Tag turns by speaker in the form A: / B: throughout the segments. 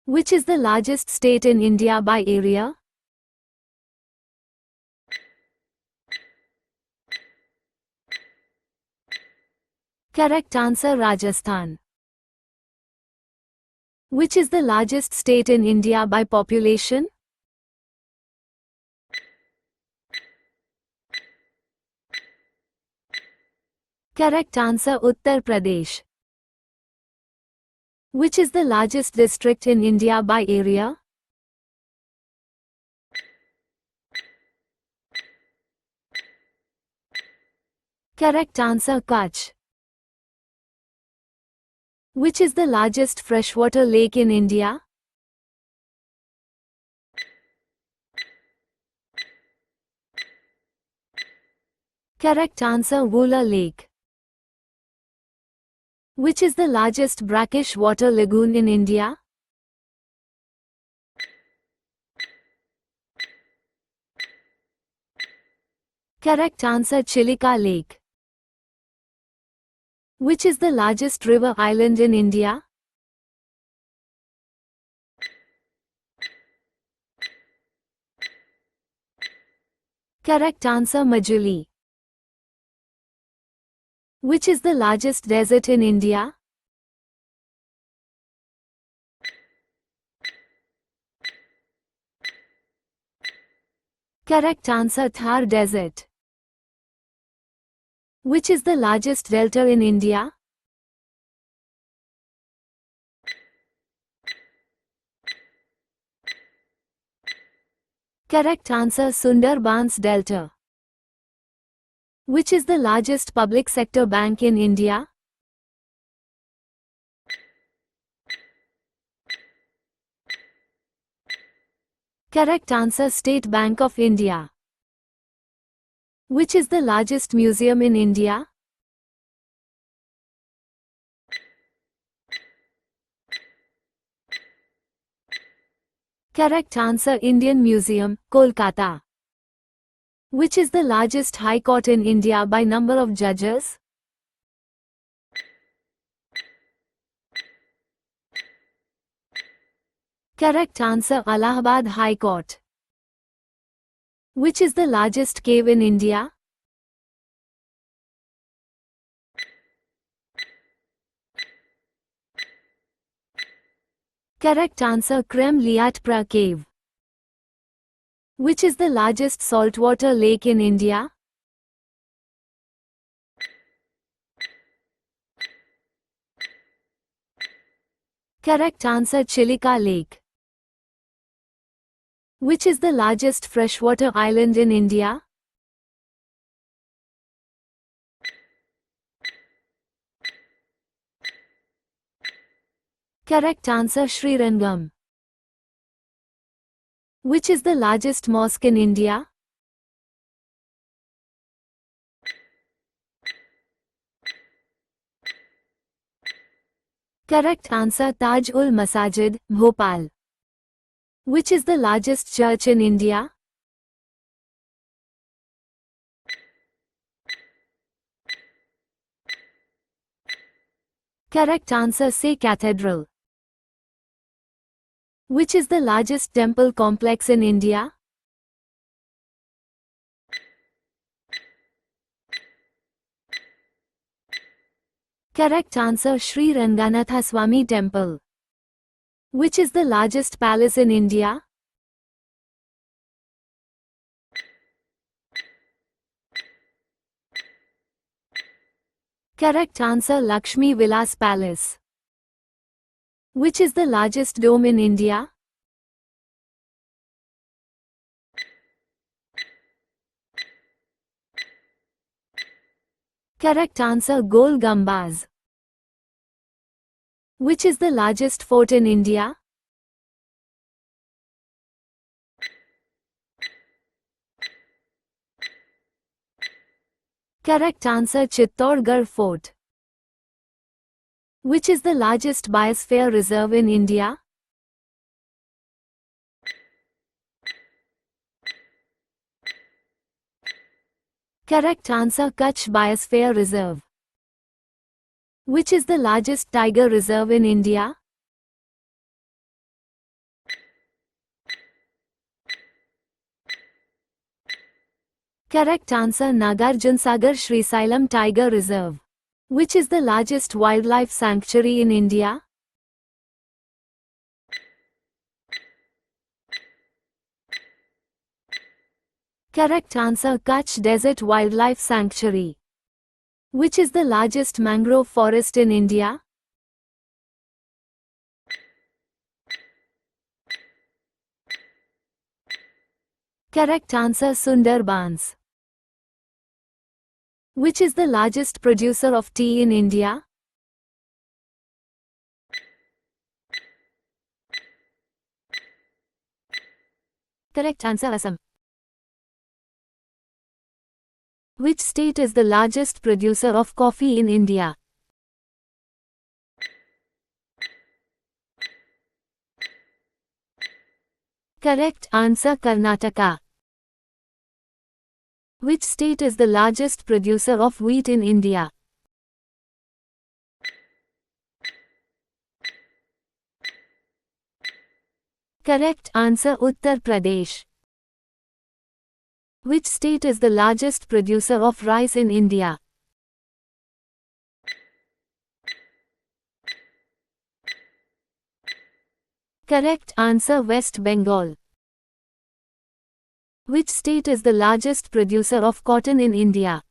A: Which is the largest state in India by area? Correct answer Rajasthan. Which is the largest state in India by population? Correct answer Uttar Pradesh. Which is the largest district in India by area? Correct answer Kutch. Which is the largest freshwater lake in India? Correct answer Vula Lake. Which is the largest brackish water lagoon in India? Correct answer Chilika Lake. Which is the largest river island in India? Correct answer Majuli. Which is the largest desert in India? Correct answer Thar Desert. Which is the largest delta in India? Correct answer Sundarbans Delta. Which is the largest public sector bank in India? Correct answer State Bank of India. Which is the largest museum in India? Correct answer Indian Museum, Kolkata. Which is the largest high court in India by number of judges? Correct answer Allahabad High Court. Which is the largest cave in India? Correct answer Krem Liat Pra Cave. Which is the largest saltwater lake in India? Correct answer Chilika Lake. Which is the largest freshwater island in India? Correct answer Srirangam. Which is the largest mosque in India? Correct answer Taj ul Masajid, Bhopal. Which is the largest church in India? Correct answer Say Cathedral. Which is the largest temple complex in India? Correct answer Sri Ranganathaswamy Temple. Which is the largest palace in India? Correct answer Lakshmi Vilas Palace. Which is the largest dome in India? Correct answer Gol Gumbaz. Which is the largest fort in India? Correct answer Chittorgarh Fort. Which is the largest biosphere reserve in India? Correct answer Kutch Biosphere Reserve. Which is the largest tiger reserve in India? Correct answer Nagarjunsagar Srisailam Tiger Reserve. Which is the largest wildlife sanctuary in India? Correct answer Kutch Desert Wildlife Sanctuary. Which is the largest mangrove forest in India? Correct answer Sundarbans. Which is the largest producer of tea in India? Correct answer Assam. Which state is the largest producer of coffee in India? Correct answer Karnataka. Which state is the largest producer of wheat in India? Correct answer Uttar Pradesh. Which state is the largest producer of rice in India? Correct answer West Bengal. Which state is the largest producer of cotton in India?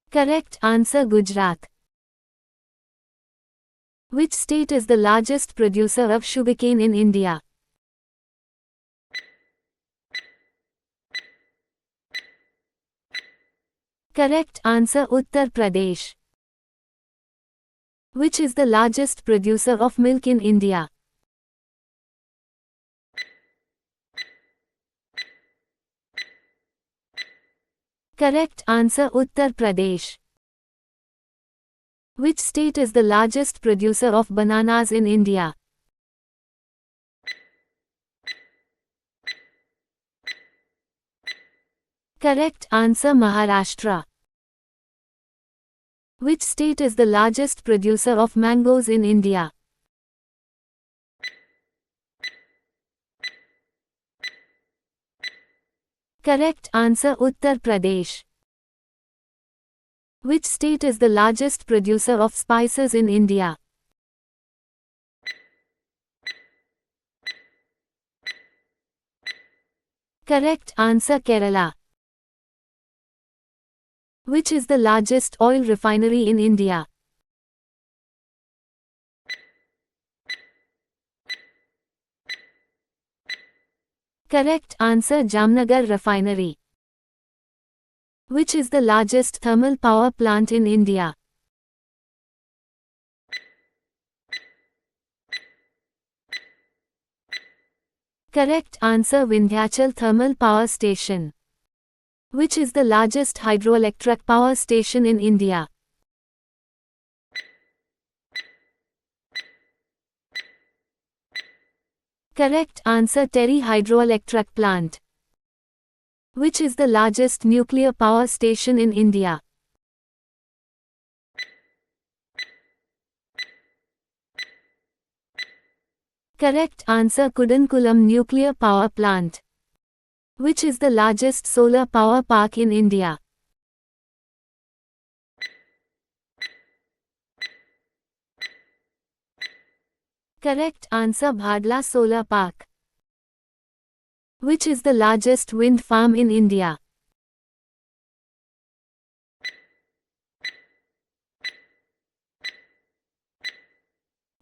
A: Correct answer Gujarat. Which state is the largest producer of sugarcane in India? Correct answer Uttar Pradesh. Which is the largest producer of milk in India? Correct answer Uttar Pradesh. Which state is the largest producer of bananas in India? Correct answer Maharashtra. Which state is the largest producer of mangoes in India? Correct answer Uttar Pradesh. Which state is the largest producer of spices in India? Correct answer Kerala. Which is the largest oil refinery in India? Correct answer Jamnagar Refinery. Which is the largest thermal power plant in India? Correct answer Vindhyachal Thermal Power Station. Which is the largest hydroelectric power station in India? Correct answer Terry Hydroelectric Plant. Which is the largest nuclear power station in India? Correct answer Kudankulam Nuclear Power Plant. Which is the largest solar power park in India? Correct answer Bhadla Solar Park. Which is the largest wind farm in India?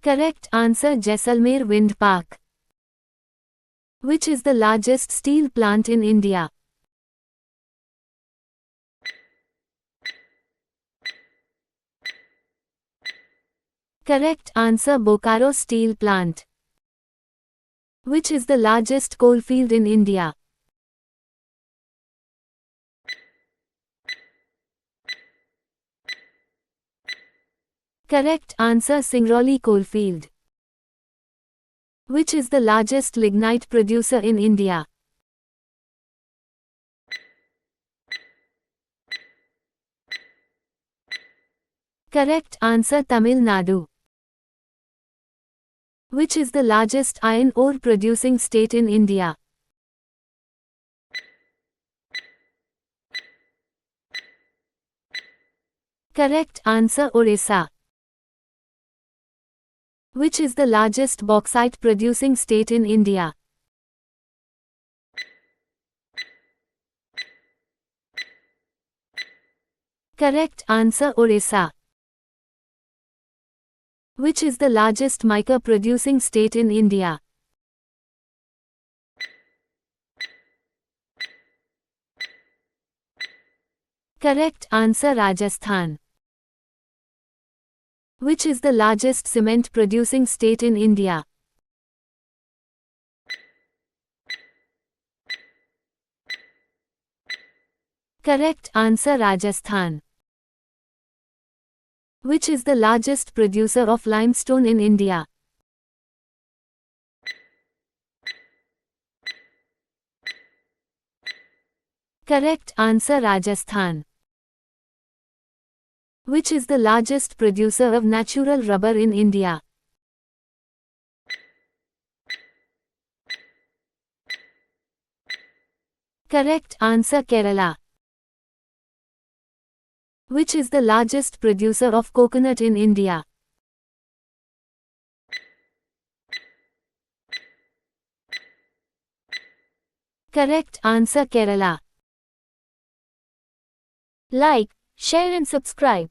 A: Correct answer Jaisalmer Wind Park. Which is the largest steel plant in India? Correct answer Bokaro Steel Plant. Which is the largest coalfield in India? Correct answer Singrauli Coalfield. Which is the largest lignite producer in India? Correct answer Tamil Nadu. Which is the largest iron ore producing state in India? Correct answer Orissa. Which is the largest bauxite producing state in India? Correct answer Orissa. Which is the largest mica producing state in India? Correct answer Rajasthan. Which is the largest cement producing state in India? Correct answer Rajasthan. Which is the largest producer of limestone in India? Correct answer Rajasthan. Which is the largest producer of natural rubber in India? Correct answer Kerala. Which is the largest producer of coconut in India? Correct answer Kerala. Like, share and subscribe.